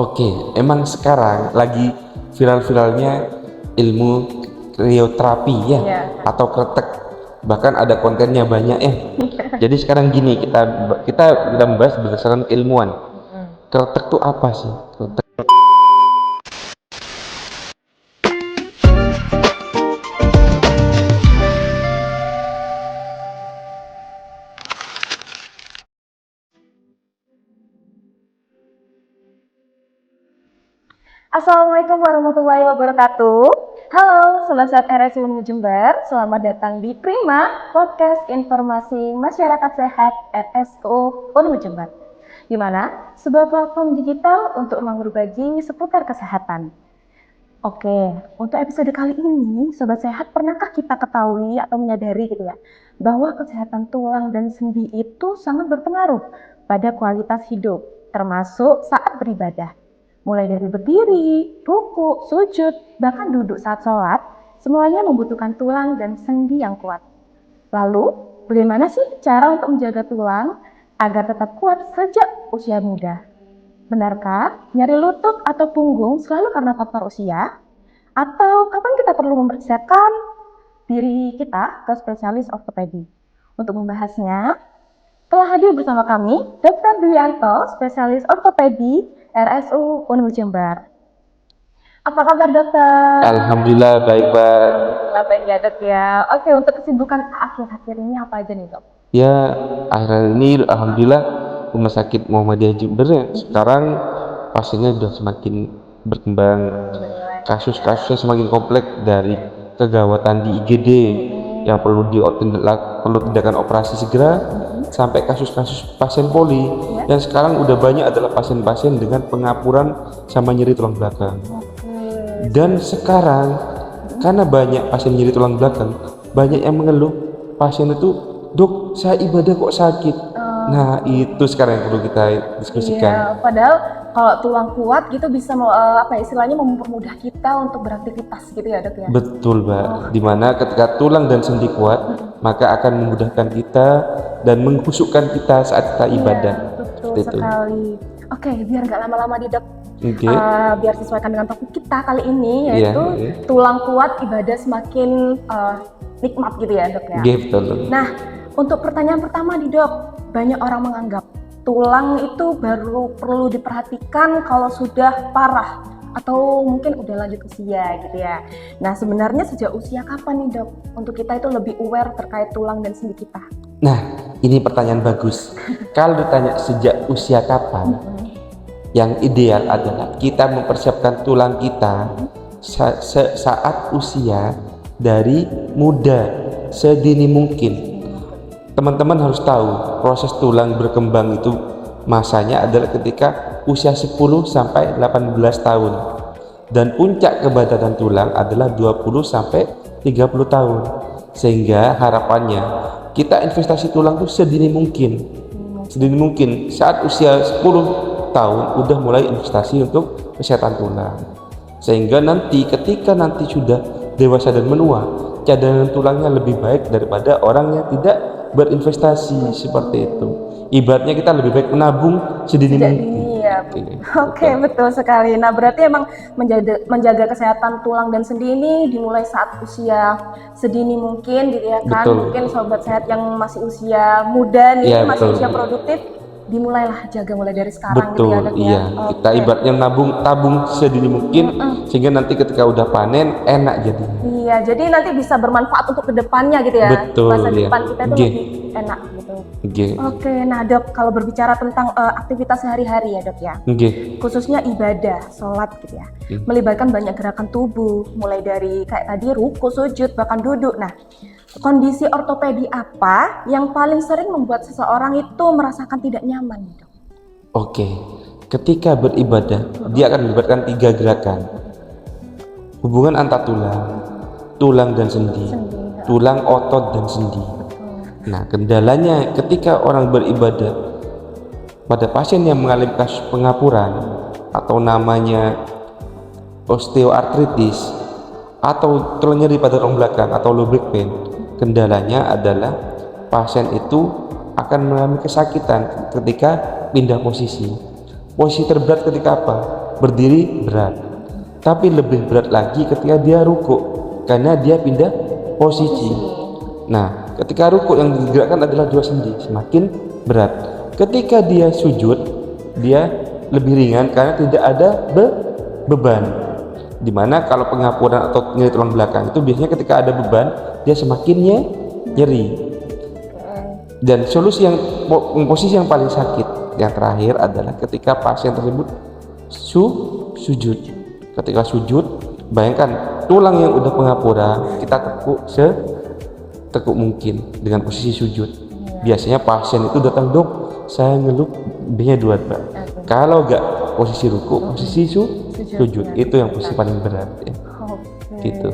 Oke, emang sekarang lagi viral-viralnya ilmu krioterapi ya, Iya. atau kretek. Bahkan ada kontennya banyak ya. Jadi sekarang gini, kita membahas berdasarkan keilmuan. Kretek itu apa sih? Kretek. Assalamualaikum warahmatullahi wabarakatuh. Halo, Sobat Sehat RSU Unmu Jember. Selamat datang di Prima, podcast informasi masyarakat sehat RSU Unmu Jember. Di mana sebuah platform digital untuk ruang berbagi seputar kesehatan. Oke, untuk episode kali ini, Sobat Sehat, pernahkah kita ketahui atau menyadari gitu ya, bahwa kesehatan tulang dan sendi itu sangat berpengaruh pada kualitas hidup, termasuk saat beribadah. Mulai dari berdiri, ruku, sujud, bahkan duduk saat sholat, semuanya membutuhkan tulang dan sendi yang kuat. Lalu, bagaimana sih cara untuk menjaga tulang agar tetap kuat sejak usia muda? Benarkah nyeri lutut atau punggung selalu karena faktor usia? Atau kapan kita perlu mempersiapkan diri kita ke spesialis ortopedi? Untuk membahasnya, telah hadir bersama kami Dr. Dwianto, spesialis ortopedi RSU Unmu Jember. Apa kabar dokter? Alhamdulillah baik, Pak. Baik ya dok ya. Oke, untuk kesibukan akhir-akhir ini apa aja nih dok? Ya, akhir ini alhamdulillah Rumah Sakit Muhammadiyah Jember ya, sekarang pasiennya sudah semakin berkembang, kasus-kasusnya semakin kompleks, dari kegawatan di IGD yang perlu tindakan operasi segera, sampai kasus-kasus pasien poli yang sekarang udah banyak adalah pasien-pasien dengan pengapuran sama nyeri tulang belakang. Dan sekarang karena banyak pasien nyeri tulang belakang, banyak yang mengeluh pasien itu, dok saya ibadah kok sakit. Nah itu sekarang yang perlu kita diskusikan. Iya, padahal kalau tulang kuat gitu bisa istilahnya mempermudah kita untuk beraktivitas gitu ya dok ya. Betul, Mbak. Dimana ketika tulang dan sendi kuat, maka akan memudahkan kita dan menghusukkan kita saat kita ibadah. Betul Seperti itu. sekali. Oke, biar nggak lama-lama di dok. Oke. Biar sesuaikan dengan topik kita kali ini, Iya, yaitu iya. tulang kuat ibadah semakin nikmat gitu ya dok ya. Oke, betul. Nah, untuk pertanyaan pertama nih dok, banyak orang menganggap tulang itu baru perlu diperhatikan kalau sudah parah atau mungkin udah lanjut usia gitu ya. Nah, sebenarnya sejak usia kapan nih dok untuk kita itu lebih aware terkait tulang dan sendi kita? Nah, ini pertanyaan bagus. Kalau ditanya sejak usia kapan, yang ideal adalah kita mempersiapkan tulang kita saat usia dari muda, sedini mungkin. Teman-teman harus tahu proses tulang berkembang itu masanya adalah ketika usia 10 sampai 18 tahun, dan puncak kepadatan tulang adalah 20 sampai 30 tahun. Sehingga harapannya kita investasi tulang itu sedini mungkin saat usia 10 tahun udah mulai investasi untuk kesehatan tulang, sehingga ketika nanti sudah dewasa dan menua, cadangan tulangnya lebih baik daripada orang yang tidak berinvestasi. Seperti itu. Ibaratnya kita lebih baik menabung sedini mungkin. Iya. Oke, betul sekali. Nah, berarti emang menjaga kesehatan tulang dan sendi ini dimulai saat usia sedini mungkin gitu ya kan. Betul. Mungkin sobat sehat yang masih usia muda nih, Iya, masih betul. usia produktif, dimulailah jaga mulai dari sekarang gitu Betul, ya dok ya. iya. Kita ibaratnya tabung sedini mungkin, sehingga nanti ketika udah panen enak jadinya. Iya, jadi nanti bisa bermanfaat untuk kedepannya gitu ya. Betul, Masa iya. depan kita itu Oke. lebih enak gitu. Oke. Oke, nah dok, kalau berbicara tentang aktivitas sehari-hari ya dok ya, Oke. khususnya ibadah, sholat gitu ya, melibatkan banyak gerakan tubuh, mulai dari kayak tadi ruku, sujud, bahkan duduk. Nah, kondisi ortopedi apa yang paling sering membuat seseorang itu merasakan tidak nyaman dok? Oke, ketika beribadah, dia akan melibatkan 3 gerakan. Hubungan antar tulang dan sendi, tulang, otot, dan sendi. Nah, kendalanya ketika orang beribadah, pada pasien yang mengalami kasus pengapuran atau namanya osteoartritis atau nyeri pada tulang belakang atau low back pain, kendalanya adalah pasien itu akan mengalami kesakitan ketika pindah posisi. Posisi terberat ketika apa? berdiri berat, tapi lebih berat lagi ketika dia rukuk karena dia pindah posisi. Nah, ketika rukuk yang digerakkan adalah dua sendi, semakin berat. Ketika dia sujud, dia lebih ringan karena tidak ada beban. Dimana kalau pengapuran atau nyeri tulang belakang itu biasanya ketika ada beban dia semakin nyeri. Dan solusi yang posisi yang paling sakit yang terakhir adalah ketika pasien tersebut sujud. Ketika sujud, bayangkan tulang yang udah pengapura kita tekuk mungkin dengan posisi sujud. Biasanya pasien itu datang, dok saya ngeluh B-nya 2 Pak. Kalau enggak posisi ruku, posisi sujud itu yang posisi paling berat ya. Gitu.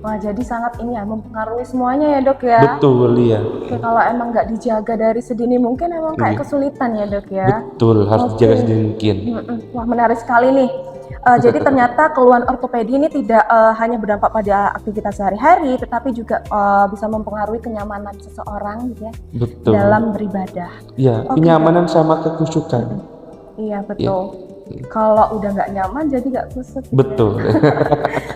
Wah, jadi sangat ini ya, mempengaruhi semuanya ya dok ya. Betul ya. Oke, kalau emang nggak dijaga dari sedini mungkin emang kayak kesulitan ya dok ya. Betul, harus dijaga sedini mungkin. Wah, menarik sekali nih. Jadi ternyata keluhan ortopedi ini tidak hanya berdampak pada aktivitas sehari-hari, tetapi juga bisa mempengaruhi kenyamanan seseorang gitu ya. Betul. Dalam beribadah. Iya, kenyamanan sama kekusukan. Iya, betul. Kalau udah nggak nyaman jadi nggak kusut. Betul.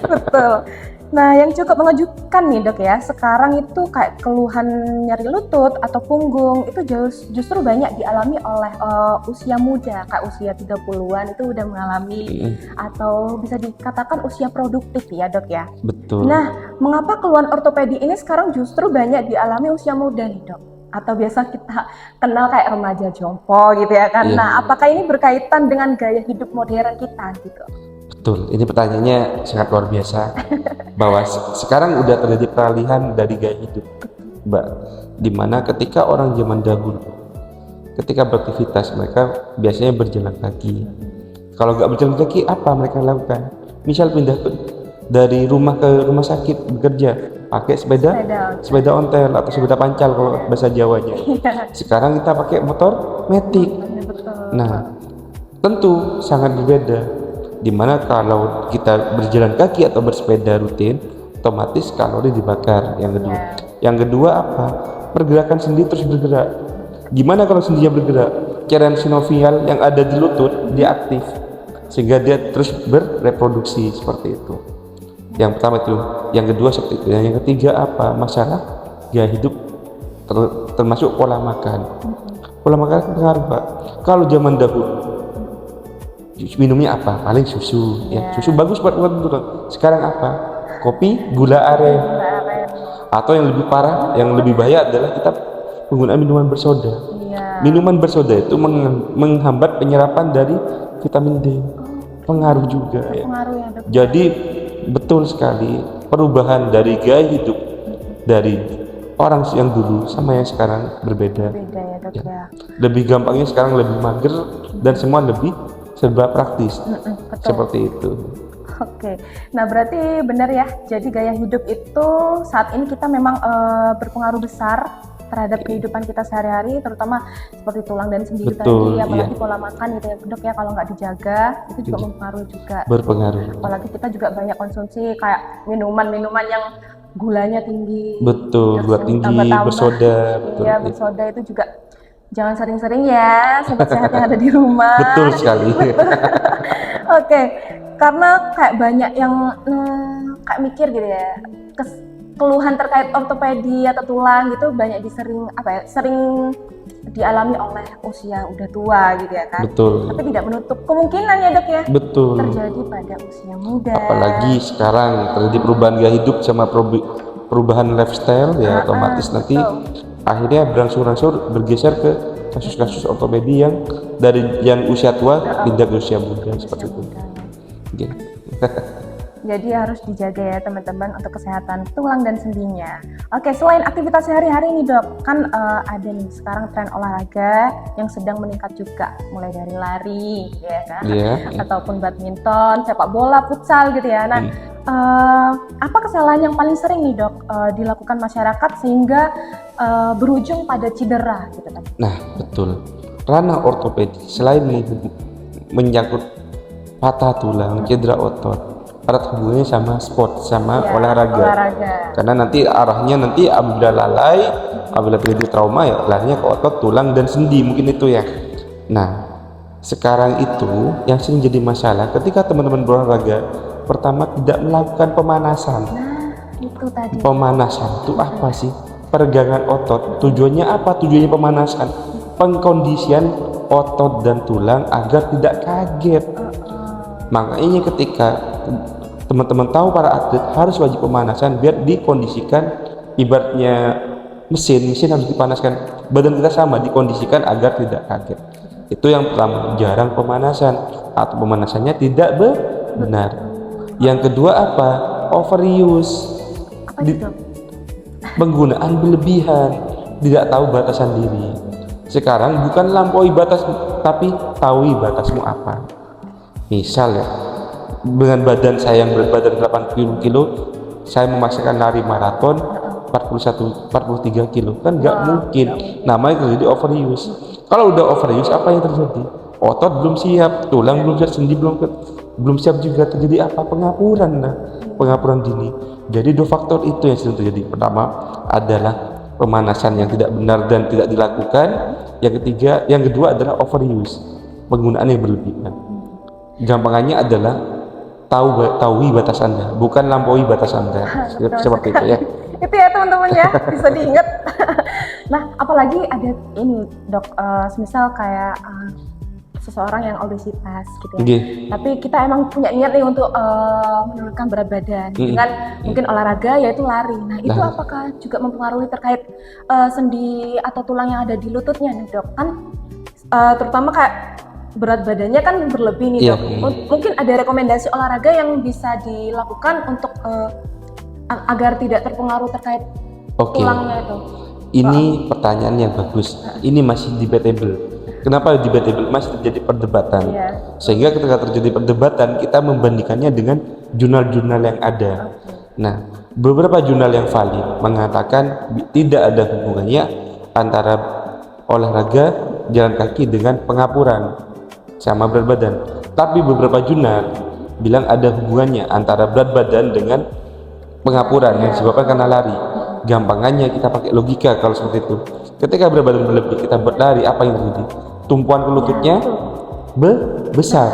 Betul. Nah, yang cukup mengejutkan nih dok ya, sekarang itu kayak keluhan nyeri lutut atau punggung itu justru banyak dialami oleh usia muda, kayak usia 30-an itu udah mengalami atau bisa dikatakan usia produktif ya dok ya. Betul. Nah, mengapa keluhan ortopedi ini sekarang justru banyak dialami usia muda nih dok? Atau biasa kita kenal kayak remaja jompo gitu ya kan. Nah, apakah ini berkaitan dengan gaya hidup modern kita gitu? Betul, ini pertanyaannya sangat luar biasa. Bahwa sekarang udah terjadi peralihan dari gaya hidup, Mbak. Dimana ketika orang zaman dahulu, ketika beraktivitas mereka biasanya berjalan kaki. Kalau nggak berjalan kaki, apa mereka lakukan? Misal pindah dari rumah ke rumah sakit bekerja, pakai sepeda ontel atau sepeda pancal kalau bahasa Jawanya. Sekarang kita pakai motor metik. Nah, tentu sangat berbeda. Dimana kalau kita berjalan kaki atau bersepeda rutin, otomatis kalori dibakar. Yang kedua apa? Pergerakan sendi terus bergerak. Gimana kalau sendinya bergerak? Cairan sinovial yang ada di lutut dia aktif, sehingga dia terus bereproduksi seperti itu. Yang pertama itu, yang kedua seperti itu. Yang ketiga apa? Masalah gaya hidup termasuk pola makan. Pola makan pengaruh Pak. Kalau zaman dahulu minumnya apa? Paling susu ya. Susu bagus buat tulang. Sekarang apa? Kopi, gula aren. Atau yang lebih parah, yang lebih bahaya adalah kita penggunaan minuman bersoda. Minuman bersoda itu menghambat penyerapan dari vitamin D. Pengaruh juga ya. Jadi betul sekali perubahan dari gaya hidup dari orang yang dulu sama yang sekarang berbeda. Ya. Lebih gampangnya sekarang lebih mager dan semua lebih serba praktis. Seperti itu. Oke, nah berarti benar ya, jadi gaya hidup itu saat ini kita memang berpengaruh besar terhadap kehidupan kita sehari-hari, terutama seperti tulang dan sendi tadi, apalagi pola makan gitu ya dok ya, kalau nggak dijaga itu juga mempengaruhi juga. Berpengaruh. Apalagi kita juga banyak konsumsi kayak minuman yang gulanya tinggi. Betul, gula tinggi, bersoda. Iya, bersoda itu juga jangan sering-sering ya, sobat sehat yang ada di rumah. Betul sekali. Oke, karena kayak banyak yang kayak mikir gitu ya, keluhan terkait ortopedi atau tulang gitu banyak sering dialami oleh usia udah tua gitu ya kan. Betul. Tapi tidak menutup kemungkinan ya dok ya. Betul. Terjadi pada usia muda. Apalagi sekarang terjadi perubahan gaya hidup sama perubahan lifestyle ya, otomatis nanti akhirnya berangsur-angsur bergeser ke kasus-kasus ortopedi yang dari yang usia tua pindah ke usia muda seperti itu. Okay. Jadi harus dijaga ya teman-teman untuk kesehatan tulang dan sendinya. Oke, selain aktivitas sehari-hari nih dok, kan ada nih sekarang tren olahraga yang sedang meningkat juga, mulai dari lari, ya kan, ataupun badminton, sepak bola, futsal gitu ya. Nah, apa kesalahan yang paling sering nih dok dilakukan masyarakat sehingga berujung pada cedera gitu kan? Nah, betul. Ranah ortopedi selain menyangkut patah tulang, cedera otot, erat hubungannya sama sport, sama olahraga. Karena nanti arahnya apabila lalai, apabila terjadi trauma ya larinya ke otot, tulang dan sendi, mungkin itu ya. Nah, Sekarang itu yang sering jadi masalah ketika teman-teman berolahraga, pertama tidak melakukan pemanasan. Nah, itu tadi. Pemanasan itu apa sih? Peregangan otot. Tujuannya apa? Tujuannya pemanasan, pengkondisian otot dan tulang agar tidak kaget. Makanya ketika teman-teman tahu para atlet harus wajib pemanasan biar dikondisikan, ibaratnya mesin harus dipanaskan, badan kita sama dikondisikan agar tidak kaget. Itu yang pertama, jarang pemanasan atau pemanasannya tidak benar. Yang kedua apa? Overuse. Apa itu? Penggunaan berlebihan, tidak tahu batasan diri. Sekarang bukan lampaui batas, tapi tahu batasmu apa. Misal ya, dengan badan saya yang berat badan 80 kilo, saya memaksakan lari maraton 43 kilo, kan nggak mungkin. Namanya terjadi overuse. Kalau udah overuse, apa yang terjadi? Otot belum siap, tulang belum siap, sendi belum siap juga, terjadi apa? Pengapuran. Nah, pengapuran dini. Jadi dua faktor itu yang sering terjadi. Pertama adalah pemanasan yang tidak benar dan tidak dilakukan. Yang kedua adalah overuse, penggunaan yang berlebihan. Gampangannya adalah tahu batas Anda, bukan lampaui batas Anda. Seperti itu ya. Itu ya teman-teman ya, bisa diingat. Nah, apalagi ada ini dok, semisal kayak seseorang yang obesitas gitu ya. Tapi kita emang punya niat nih untuk menurunkan berat badan dengan mungkin olahraga yaitu lari. Nah, itu apakah juga mempengaruhi terkait sendi atau tulang yang ada di lututnya nih dok? Kan terutama kayak berat badannya kan berlebih nih dok. Mungkin ada rekomendasi olahraga yang bisa dilakukan untuk agar tidak terpengaruh terkait tulangnya itu. Ini pertanyaan yang bagus. Ini masih debatable. Kenapa debatable? Masih terjadi perdebatan. Sehingga ketika terjadi perdebatan, kita membandingkannya dengan jurnal-jurnal yang ada. Nah, beberapa jurnal yang valid mengatakan tidak ada hubungannya antara olahraga jalan kaki dengan pengapuran sama berat badan. Tapi beberapa jurnal bilang ada hubungannya antara berat badan dengan pengapuran yang disebabkan karena lari. Gampangannya kita pakai logika kalau seperti itu. Ketika berat badan berlebih, kita berlari, apa yang terjadi? Tumpuan ke lututnya besar.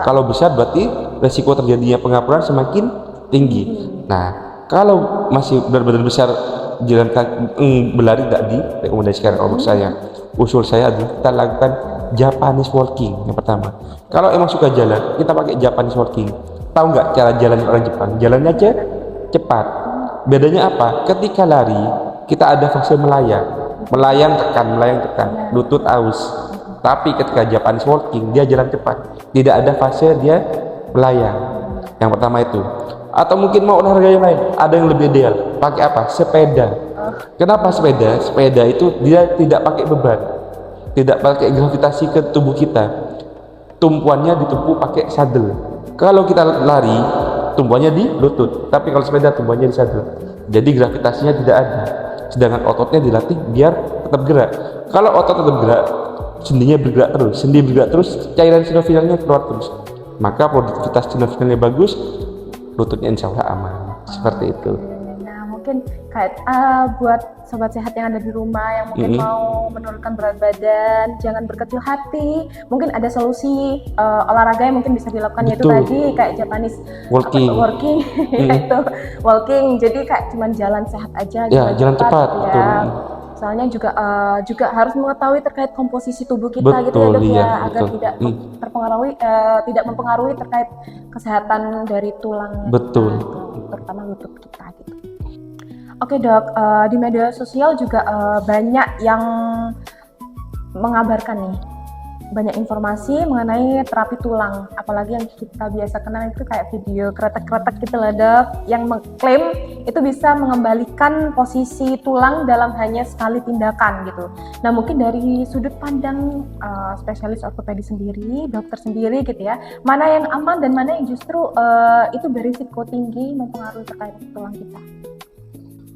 Kalau besar berarti resiko terjadinya pengapuran semakin tinggi. Nah, kalau masih berat badan besar, jalan kaki, berlari tidak direkomendasikan. Kalau saya, usul saya adalah kita lakukan Japanese walking yang pertama. Kalau emang suka jalan, kita pakai Japanese walking. Tahu nggak cara jalan orang Jepang? Jalannya aja cepat. Bedanya apa? Ketika lari kita ada fase melayang tekan, lutut aus. Tapi ketika Japanese walking dia jalan cepat, tidak ada fase dia melayang. Yang pertama itu. Atau mungkin mau olahraga yang lain, ada yang lebih ideal, pakai apa? Sepeda. Kenapa sepeda? Sepeda itu dia tidak pakai beban, tidak pakai gravitasi ke tubuh kita. Tumpuannya ditumpu pakai sadel. Kalau kita lari, tumpuannya di lutut, tapi kalau sepeda tumpuannya di sadel, jadi gravitasinya tidak ada, sedangkan ototnya dilatih biar tetap gerak. Kalau otot tetap gerak, sendinya bergerak terus, sendi bergerak terus, cairan sinovialnya keluar terus, maka produktivitas sinovialnya bagus, lututnya insya Allah aman. Seperti itu. Nah, mungkin kayak buat sobat sehat yang ada di rumah yang mungkin mau menurunkan berat badan, jangan berkecil hati. Mungkin ada solusi olahraga yang mungkin bisa dilakukan, yaitu tadi kayak Japanese walking yaitu walking. Jadi kayak cuman jalan sehat aja, jalan cepat ya. Soalnya juga harus mengetahui terkait komposisi tubuh kita gitu ya dok ya, agar tidak tidak mempengaruhi terkait kesehatan dari tulang terutama lutut kita gitu. Oke dok, di media sosial juga banyak yang mengabarkan nih, banyak informasi mengenai terapi tulang, apalagi yang kita biasa kenal itu kayak video kretek-kretek gitu lah dok, yang mengklaim itu bisa mengembalikan posisi tulang dalam hanya sekali tindakan gitu. Nah mungkin dari sudut pandang spesialis ortopedi sendiri, dokter sendiri gitu ya, mana yang aman dan mana yang justru itu berisiko tinggi mempengaruhi terkait tulang kita?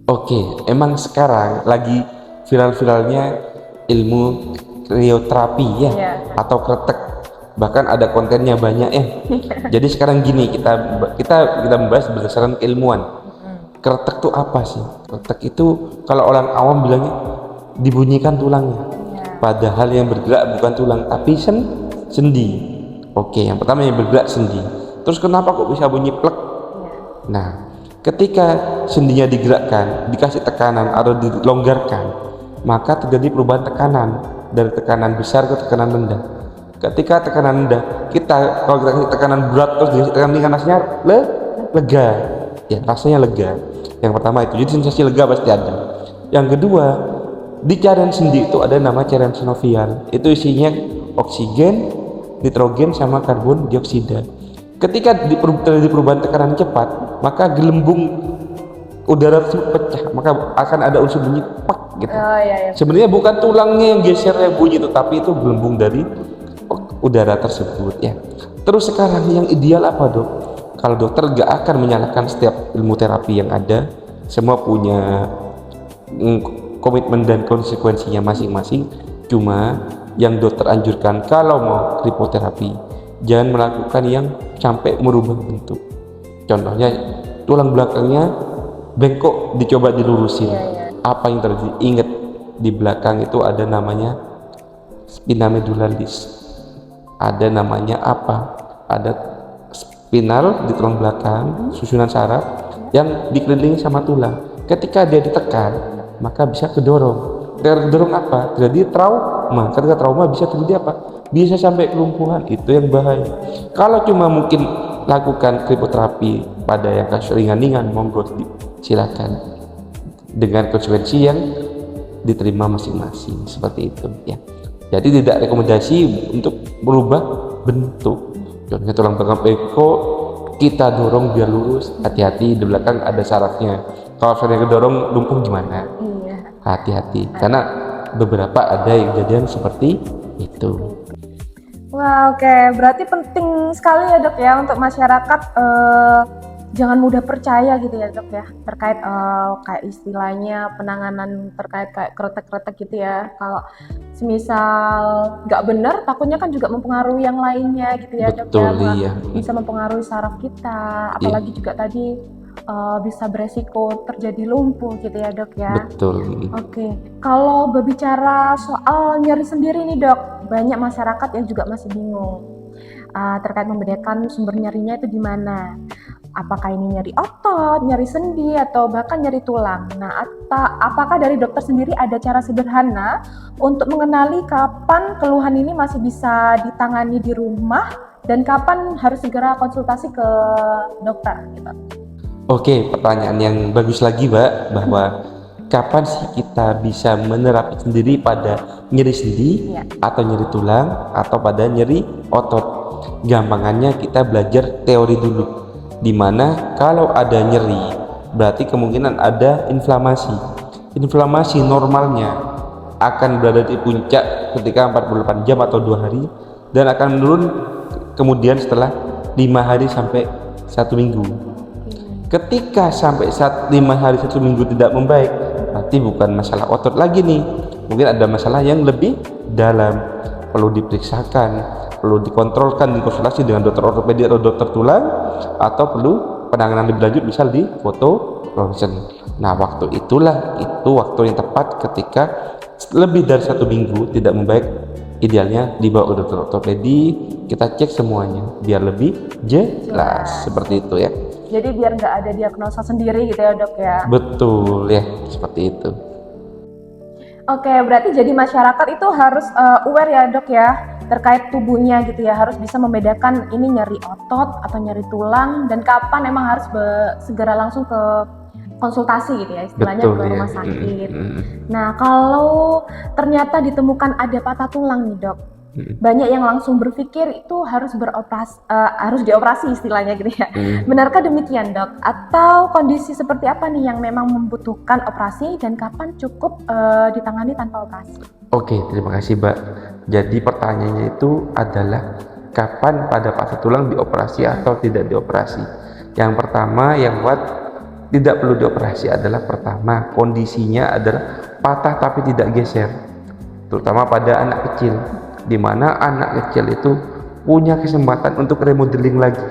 Oke, emang sekarang lagi viral-viralnya ilmu krioterapi ya, atau kretek, bahkan ada kontennya banyak ya. Jadi sekarang gini, kita membahas berdasarkan keilmuan. Kretek itu apa sih? Kretek itu kalau orang awam bilangnya dibunyikan tulangnya, padahal yang bergerak bukan tulang tapi sendi. Oke, yang pertama yang bergerak sendi. Terus kenapa kok bisa bunyi plek? Nah, ketika sendinya digerakkan, dikasih tekanan atau dilonggarkan, maka terjadi perubahan tekanan dari tekanan besar ke tekanan rendah. Ketika tekanan rendah, kalau kita kasih tekanan berat terus dikasih tekanan ringan, rasanya lega. Ya, rasanya lega. Yang pertama itu, jadi sensasi lega pasti ada. Yang kedua, di cairan sendi itu ada nama cairan sinovial. Itu isinya oksigen, nitrogen sama karbon dioksida. Ketika terjadi perubahan tekanan cepat, maka gelembung udara tersebut pecah, maka akan ada unsur bunyi pak gitu. Sebenarnya bukan tulangnya yang geser yang bunyi itu, tapi itu gelembung dari udara tersebut ya. Terus sekarang yang ideal apa dok? Kalau dokter gak akan menyalahkan setiap ilmu terapi yang ada, semua punya komitmen dan konsekuensinya masing-masing. Cuma yang dokter anjurkan kalau mau kripoterapi, jangan melakukan yang sampai merubah bentuk. Contohnya tulang belakangnya bengkok, dicoba dilurusin. Apa yang terjadi? Ingat, di belakang itu ada namanya spina medullaris, ada namanya apa? Ada spinal di tulang belakang, susunan saraf yang dikelilingi sama tulang. Ketika dia ditekan, maka bisa kedorong. Kedorong apa? Jadi trauma. Ketika trauma bisa terjadi apa? Bisa sampai kelumpuhan. Itu yang bahaya. Kalau cuma mungkin lakukan kripoterapi pada yang kasus ringan-ringan, monggo silakan dengan konsekuensi yang diterima masing-masing, seperti itu ya. Jadi tidak rekomendasi untuk berubah bentuk. Contohnya tulang belakang bengkok, kita dorong biar lurus, hati-hati di belakang ada sarafnya. Kalau sarafnya kedorong lumpuh gimana? Hati-hati, karena beberapa ada yang kejadian seperti itu. Wah, oke. Berarti penting sekali ya dok ya untuk masyarakat jangan mudah percaya gitu ya dok ya, terkait kayak istilahnya penanganan terkait kayak kretek-kretek gitu ya. Kalau semisal nggak benar, takutnya kan juga mempengaruhi yang lainnya gitu ya dok ya. Iya. Bisa mempengaruhi saraf kita, apalagi juga tadi bisa beresiko terjadi lumpuh gitu ya dok ya. Betul. Oke, kalau berbicara soal nyeri sendiri nih dok, banyak masyarakat yang juga masih bingung terkait membedakan sumber nyerinya itu di mana. Apakah ini nyeri otot, nyeri sendi, atau bahkan nyeri tulang. Nah, apakah dari dokter sendiri ada cara sederhana untuk mengenali kapan keluhan ini masih bisa ditangani di rumah dan kapan harus segera konsultasi ke dokter gitu? Oke, pertanyaan yang bagus lagi Mbak, bahwa kapan sih kita bisa menerapi sendiri pada nyeri sendi atau nyeri tulang atau pada nyeri otot. Gampangannya kita belajar teori dulu, dimana kalau ada nyeri berarti kemungkinan ada inflamasi. Inflamasi normalnya akan berada di puncak ketika 48 jam atau 2 hari dan akan menurun kemudian setelah 5 hari sampai 1 minggu. Ketika sampai 5 hari 1 minggu tidak membaik, berarti bukan masalah otot lagi nih, mungkin ada masalah yang lebih dalam, perlu diperiksakan, perlu dikontrolkan, dikonsultasi dengan dokter ortopedi atau dokter tulang, atau perlu penanganan lebih lanjut, misal di foto ronsen. Nah, waktu itulah waktu yang tepat ketika lebih dari 1 minggu tidak membaik, idealnya dibawa ke dokter ortopedi, kita cek semuanya biar lebih jelas. Seperti itu ya. Jadi biar nggak ada diagnosa sendiri gitu ya dok ya. Betul ya, seperti itu. Oke, berarti jadi masyarakat itu harus aware ya dok ya terkait tubuhnya gitu ya, harus bisa membedakan ini nyeri otot atau nyeri tulang dan kapan emang harus segera langsung ke konsultasi gitu ya, istilahnya ke rumah sakit. Nah, kalau ternyata ditemukan ada patah tulang nih dok, banyak yang langsung berpikir itu harus dioperasi istilahnya gitu ya. Benarkah demikian dok? Atau kondisi seperti apa nih yang memang membutuhkan operasi dan kapan cukup ditangani tanpa operasi? Oke, terima kasih Mbak. Jadi pertanyaannya itu adalah kapan pada patah tulang dioperasi atau tidak dioperasi. Yang pertama yang buat tidak perlu dioperasi adalah pertama kondisinya adalah patah tapi tidak geser, terutama pada anak kecil, di mana anak kecil itu punya kesempatan untuk remodeling lagi,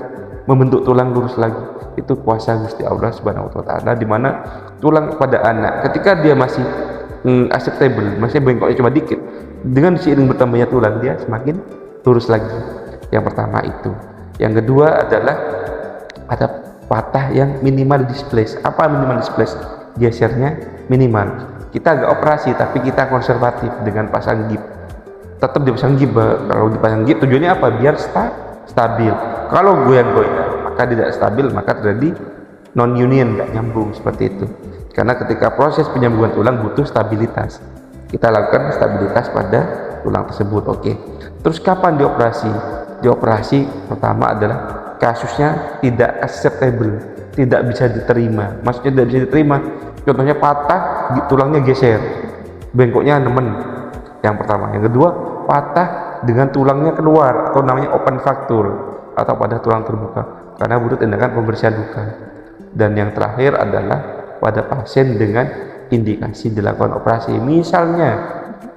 membentuk tulang lurus lagi. Itu kuasa Gusti Allah Subhanahu wa taala, di mana tulang pada anak ketika dia masih acceptable, masih bengkoknya cuma dikit, dengan seiring bertambahnya tulang dia semakin lurus lagi. Yang pertama itu. Yang kedua adalah ada patah yang minimal displace. Apa minimal displace? Gesernya minimal. Kita agak operasi tapi kita konservatif dengan pasang gip. Tetap dipasang gip. Kalau dipasang gip tujuannya apa? Biar stabil. Kalau goyang-goyang maka tidak stabil, maka terjadi non union, nggak nyambung seperti itu. Karena ketika proses penyambungan tulang butuh stabilitas. Kita lakukan stabilitas pada tulang tersebut. Oke. Terus kapan dioperasi? Dioperasi pertama adalah kasusnya tidak acceptable, tidak bisa diterima. Maksudnya tidak bisa diterima, contohnya patah, tulangnya geser, bengkoknya nemen. Yang pertama. Yang kedua, patah dengan tulangnya keluar atau namanya open fracture atau pada tulang terbuka karena butuh tindakan pembersihan luka. Dan yang terakhir adalah pada pasien dengan indikasi dilakukan operasi, misalnya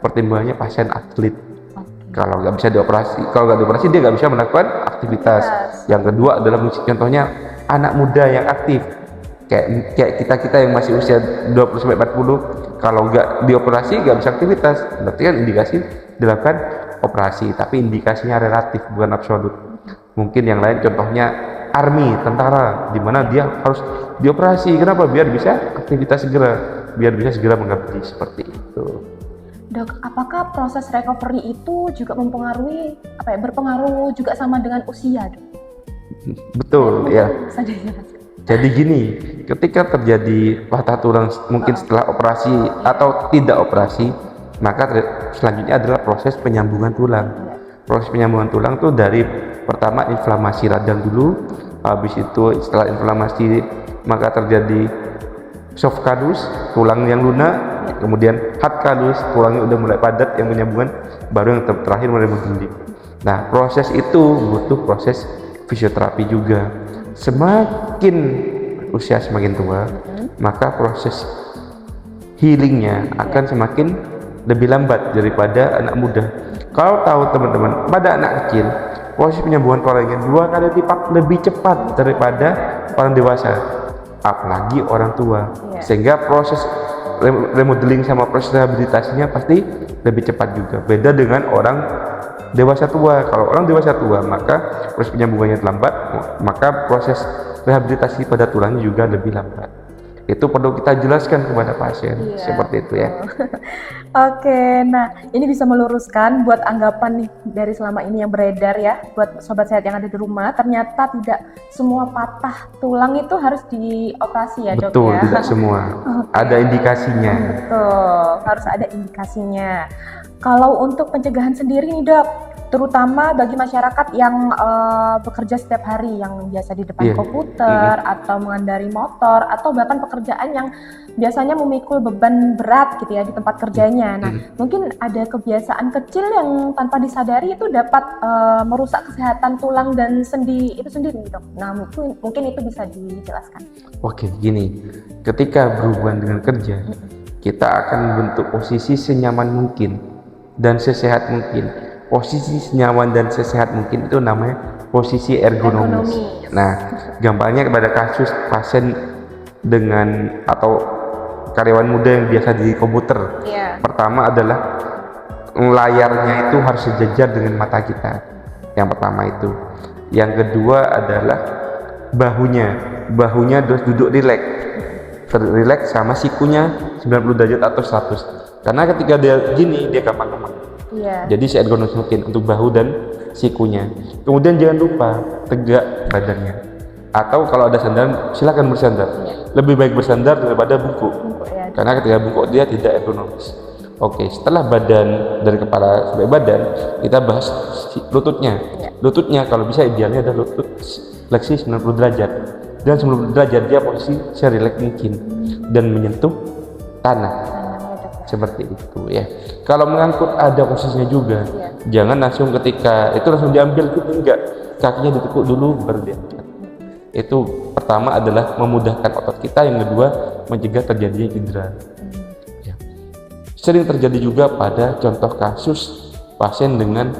pertimbangannya pasien atlet. Kalau nggak bisa dioperasi, kalau nggak dioperasi dia nggak bisa melakukan aktivitas. Yang kedua adalah contohnya anak muda yang aktif, kayak kita yang masih usia 20-40, kalau nggak dioperasi nggak bisa aktivitas, berarti kan indikasi dilakukan operasi, tapi indikasinya relatif bukan absolut. Mungkin yang lain contohnya army, tentara, di mana dia harus dioperasi. Kenapa? Biar bisa aktivitas segera, biar bisa segera mengabdi, seperti itu. Dok, apakah proses recovery itu juga mempengaruhi berpengaruh juga sama dengan usia, Dok? Betul, ya. Bisa dijelaskan? Jadi gini, ketika terjadi patah tulang mungkin setelah operasi atau tidak operasi, maka selanjutnya adalah proses penyambungan tulang. Proses penyambungan tulang tuh dari pertama inflamasi radang dulu, habis itu setelah inflamasi maka terjadi soft callus, tulang yang lunak, kemudian hard callus, tulangnya udah mulai padat yang menyambungkan, baru yang terakhir remodeling. Nah, proses itu butuh proses fisioterapi juga. Semakin usia semakin tua, maka proses healingnya akan semakin lebih lambat daripada anak muda. Kalau tahu teman-teman, pada anak kecil proses penyambungan tulangnya 2 kali lipat lebih cepat daripada orang dewasa, apalagi orang tua. Sehingga proses remodeling sama proses rehabilitasinya pasti lebih cepat juga. Beda dengan orang dewasa tua. Kalau orang dewasa tua maka proses penyambungannya lambat, maka proses rehabilitasi pada tulangnya juga lebih lambat. Itu perlu kita jelaskan kepada pasien, seperti itu ya. Oke, nah ini bisa meluruskan buat anggapan nih dari selama ini yang beredar ya, buat sobat sehat yang ada di rumah, ternyata tidak semua patah tulang itu harus dioperasi ya, Dok. Betul, ya? tidak semua. Ada indikasinya. Betul, harus ada indikasinya. Kalau untuk pencegahan sendiri nih, Dok, terutama bagi masyarakat yang bekerja setiap hari, yang biasa di depan komputer atau mengendari motor, atau bahkan pekerjaan yang biasanya memikul beban berat gitu ya di tempat kerjanya. Nah, mungkin ada kebiasaan kecil yang tanpa disadari itu dapat merusak kesehatan tulang dan sendi itu sendiri, Dok. Nah, mungkin itu bisa dijelaskan. Oke, gini, ketika berhubungan dengan kerja, kita akan membentuk posisi senyaman mungkin dan sesehat mungkin. Posisi senyaman dan sesehat mungkin itu namanya posisi ergonomis. Nah, gampangnya pada kasus pasien dengan atau karyawan muda yang biasa di komputer. Pertama adalah layarnya itu harus sejajar dengan mata kita. Yang pertama itu. Yang kedua adalah bahunya harus duduk rileks sama sikunya 90 derajat atau 100. Karena ketika dia gini dia gampang lemah. Jadi se-ergonomis mungkin untuk bahu dan sikunya. Kemudian jangan lupa tegak badannya. Atau kalau ada sandal silakan bersandar. Lebih baik bersandar daripada bungkuk. Karena ketika bungkuk dia tidak ergonomis. Oke, setelah badan dari kepala sampai badan, kita bahas lututnya. Lututnya kalau bisa idealnya ada lutut fleksi 90 derajat. Dan 90 derajat dia posisi serileks mungkin dan menyentuh tanah. Seperti itu ya. Kalau mengangkut ada posisinya juga. Jangan langsung ketika itu langsung diambil, enggak. Kakinya ditekuk dulu baru diangkat. Itu pertama adalah memudahkan otot kita, yang kedua mencegah terjadinya cedera. Ya. Sering terjadi juga pada contoh kasus pasien dengan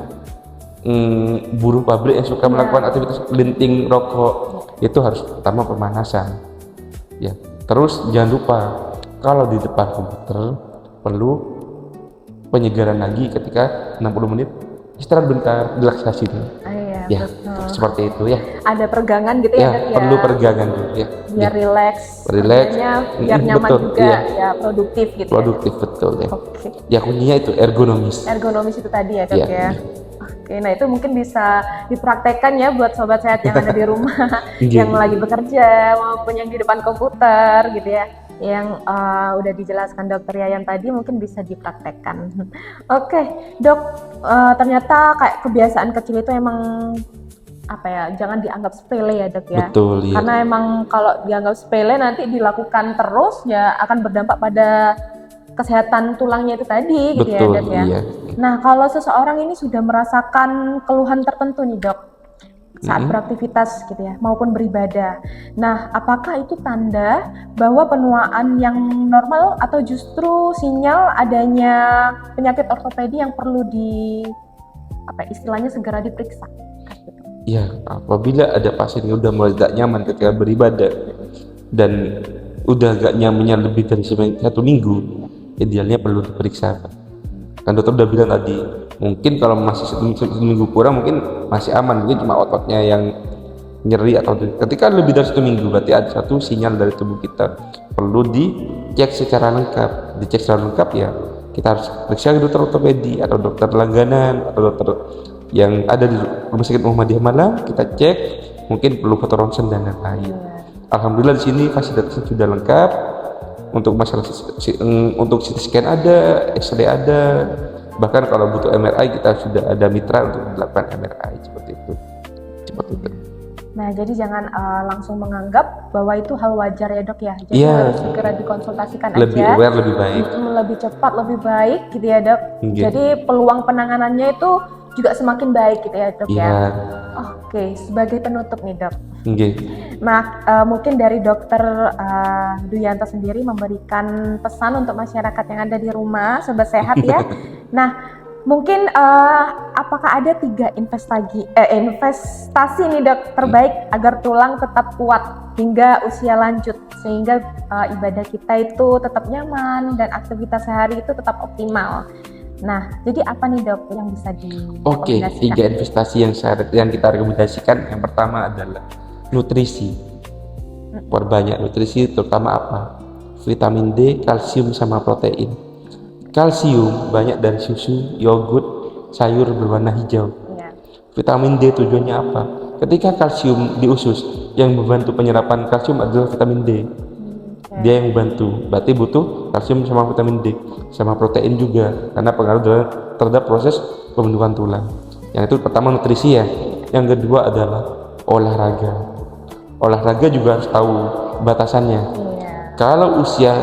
buruh pabrik yang suka melakukan aktivitas linting rokok. Itu harus pertama pemanasan. Ya. Terus jangan lupa kalau di depan komputer perlu penyegaran lagi ketika 60 menit istirahat bentar, relaksasi dulu. Iya, Ya, betul. seperti itu ya. Ada peregangan gitu ya, Ya, Dok, ya. perlu peregangan dulu ya. Biar Ya, rileks, relax. kerjanya biar nyaman Betul, juga, iya. ya produktif gitu Produktif betul ya. ya. Oke. Ya kuncinya itu ergonomis. Ergonomis itu tadi ya, Dok, Iya, ya. iya. Oke, nah itu mungkin bisa dipraktekkan ya buat sobat sehat yang ada di rumah, Iya. yang lagi bekerja maupun yang di depan komputer gitu ya. Yang udah dijelaskan Dokter Yayan tadi mungkin bisa dipraktekkan. Oke, Dok, ternyata kayak kebiasaan kecil itu emang apa ya, jangan dianggap sepele ya, Dok, ya. Betul ya. Karena emang kalau dianggap sepele nanti dilakukan terus ya akan berdampak pada kesehatan tulangnya itu tadi gitu ya, Betul Dok, ya. iya. Nah, kalau seseorang ini sudah merasakan keluhan tertentu nih, Dok, saat beraktivitas gitu ya, maupun beribadah. Nah, apakah itu tanda bahwa penuaan yang normal atau justru sinyal adanya penyakit ortopedi yang perlu istilahnya segera diperiksa? Ya, apabila ada pasien yang udah mulai tidak nyaman ketika beribadah dan udah gak nyamannya lebih dari 1 minggu, idealnya perlu diperiksa. Kan dokter udah bilang tadi, mungkin kalau masih 1 minggu kurang mungkin masih aman, mungkin cuma ototnya yang nyeri atau ketika lebih dari 1 minggu berarti ada satu sinyal dari tubuh kita perlu dicek secara lengkap. Dicek secara lengkap ya kita harus periksa ke dokter ortopedi atau dokter langganan atau dokter yang ada di Rumah Sakit Muhammadiyah Malang. Kita cek, mungkin perlu foto ronsen dan lain-lain. Alhamdulillah di sini fasilitasnya sudah lengkap. Untuk masalah untuk CT scan ada, X-ray ada, bahkan kalau butuh MRI kita sudah ada mitra untuk melakukan MRI seperti itu. Nah, jadi jangan langsung menganggap bahwa itu hal wajar ya, Dok, ya. Jadi Iya. harus segera dikonsultasikan Lebih aja. aware, lebih baik. Lebih cepat, lebih baik gitu ya, Dok. Iya. Jadi peluang penanganannya itu juga semakin baik gitu ya, Dok, Iya. ya. Oke, sebagai penutup nih, Dok. Nggih. Nah, mungkin dari Dokter Duyanto sendiri memberikan pesan untuk masyarakat yang ada di rumah, sobat sehat ya. Nah, mungkin apakah ada 3 investasi nih, Dok, terbaik agar tulang tetap kuat hingga usia lanjut sehingga ibadah kita itu tetap nyaman dan aktivitas sehari itu tetap optimal. Nah, jadi apa nih, Dok, yang bisa Oke, direkomendasikan? 3 investasi yang kita rekomendasikan. Yang pertama adalah nutrisi. Perbanyak nutrisi, terutama apa? Vitamin D, kalsium sama protein. Kalsium banyak dari susu, yogurt, sayur berwarna hijau. Ya. Vitamin D tujuannya apa? Ketika kalsium di usus, yang membantu penyerapan kalsium adalah vitamin D. Dia yang membantu, berarti butuh kalsium sama vitamin D, sama protein juga, karena pengaruh terhadap proses pembentukan tulang. Yang itu pertama nutrisi ya. Yang kedua adalah olahraga. Olahraga juga harus tahu batasannya. Iya. Kalau usia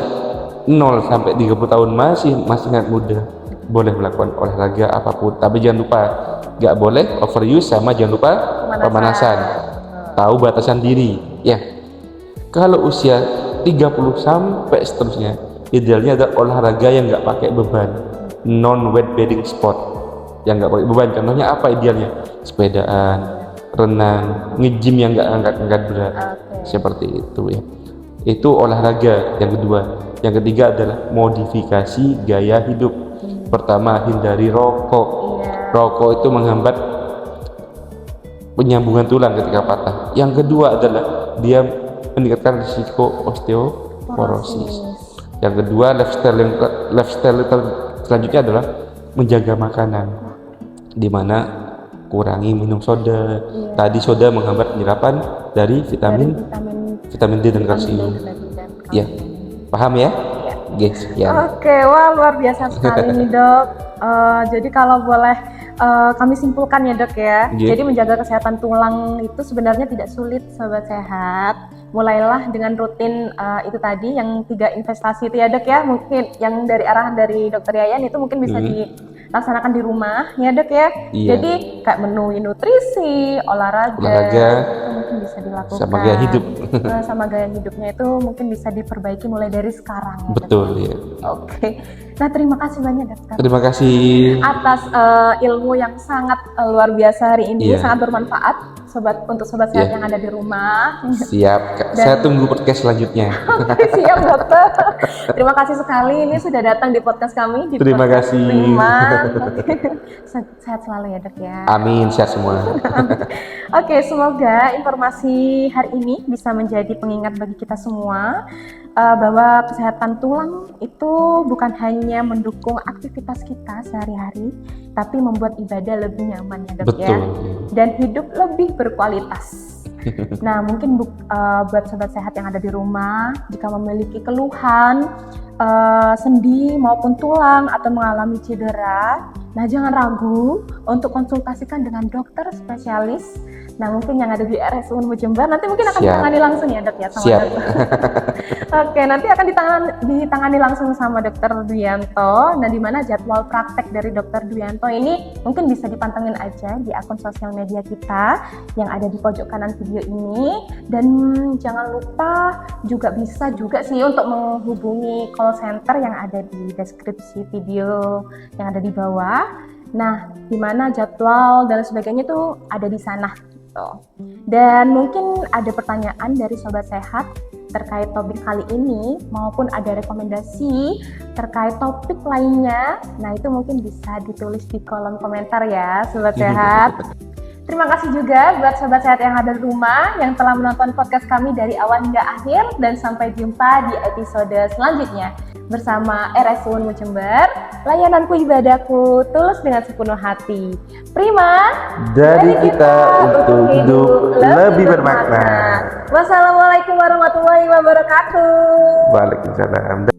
0 sampai 30 tahun masih sangat muda, boleh melakukan olahraga apapun, tapi jangan lupa nggak boleh overuse sama jangan lupa pemanasan. Tahu batasan diri ya. Kalau usia 30 sampai seterusnya, idealnya ada olahraga yang nggak pakai beban, non weight bearing sport, yang nggak pakai beban. Contohnya apa idealnya? Sepedaan, renang, nge-gym yang nggak angkat berat, seperti itu ya. Itu olahraga yang kedua. Yang ketiga adalah modifikasi gaya hidup. Pertama, hindari rokok. Rokok itu menghambat penyambungan tulang ketika patah. Yang kedua adalah dia meningkatkan risiko osteoporosis. Yang kedua, lifestyle selanjutnya adalah menjaga makanan, di mana kurangi minum soda. Tadi soda menghambat penyerapan dari vitamin D dan kalsium. Ya, paham ya? Guys, ya. Oke, wah luar biasa sekali nih, Dok. Jadi kalau boleh kami simpulkan ya, Dok, ya. Yeah. Jadi menjaga kesehatan tulang itu sebenarnya tidak sulit, sobat sehat. Mulailah dengan rutin itu tadi yang 3 investasi itu ya, Dok, ya. Mungkin yang dari arahan dari Dokter Yayan itu mungkin bisa dilaksanakan di rumah ya, Dok, ya. Iya. Jadi kayak memenuhi nutrisi, olahraga itu mungkin bisa dilakukan. Sama gaya hidup. Sama gaya hidupnya itu mungkin bisa diperbaiki mulai dari sekarang ya, Dok. Betul ya. Oke. Nah, terima kasih banyak, Dokter, Terima kasih. atas ilmu yang sangat luar biasa hari ini, Iya. sangat bermanfaat. untuk sobat sehat Iya. yang ada di rumah. Siap, Kak. Saya tunggu podcast selanjutnya. Oke, siap dokter. Terima kasih sekali ini sudah datang di podcast kami di Terima podcast kasih. Prima. Oke. Sehat selalu ya dok ya. Amin, sehat semua. Oke, semoga informasi hari ini bisa menjadi pengingat bagi kita semua bahwa kesehatan tulang itu bukan hanya mendukung aktivitas kita sehari-hari, tapi membuat ibadah lebih nyaman ya dok ya, Betul. dan hidup lebih berkualitas. Nah, mungkin buat sobat sehat yang ada di rumah, jika memiliki keluhan sendi maupun tulang atau mengalami cedera, nah jangan ragu untuk konsultasikan dengan dokter spesialis. Nah, mungkin yang ada di RSU Unmu Jember nanti mungkin akan Siap. ditangani langsung ya dok ya sama Siap. dokter. Oke, nanti akan ditangani langsung sama dokter Duyanto. Nah, di mana jadwal praktek dari dokter Duyanto ini mungkin bisa dipantengin aja di akun sosial media kita yang ada di pojok kanan video ini. Dan jangan lupa juga bisa juga sih untuk menghubungi call center yang ada di deskripsi video yang ada di bawah. Nah, di mana jadwal dan sebagainya itu ada di sana. Dan mungkin ada pertanyaan dari sobat sehat terkait topik kali ini maupun ada rekomendasi terkait topik lainnya. Nah, itu mungkin bisa ditulis di kolom komentar ya sobat sehat. Terima kasih juga buat sobat sehat yang ada di rumah yang telah menonton podcast kami dari awal hingga akhir, dan sampai jumpa di episode selanjutnya bersama RSU Unmu Jember. Layananku ibadahku tulus dengan sepenuh hati. Prima Dari kita untuk hidup lebih bermakna. Wassalamualaikum warahmatullahi wabarakatuh. Waalaikumsalam.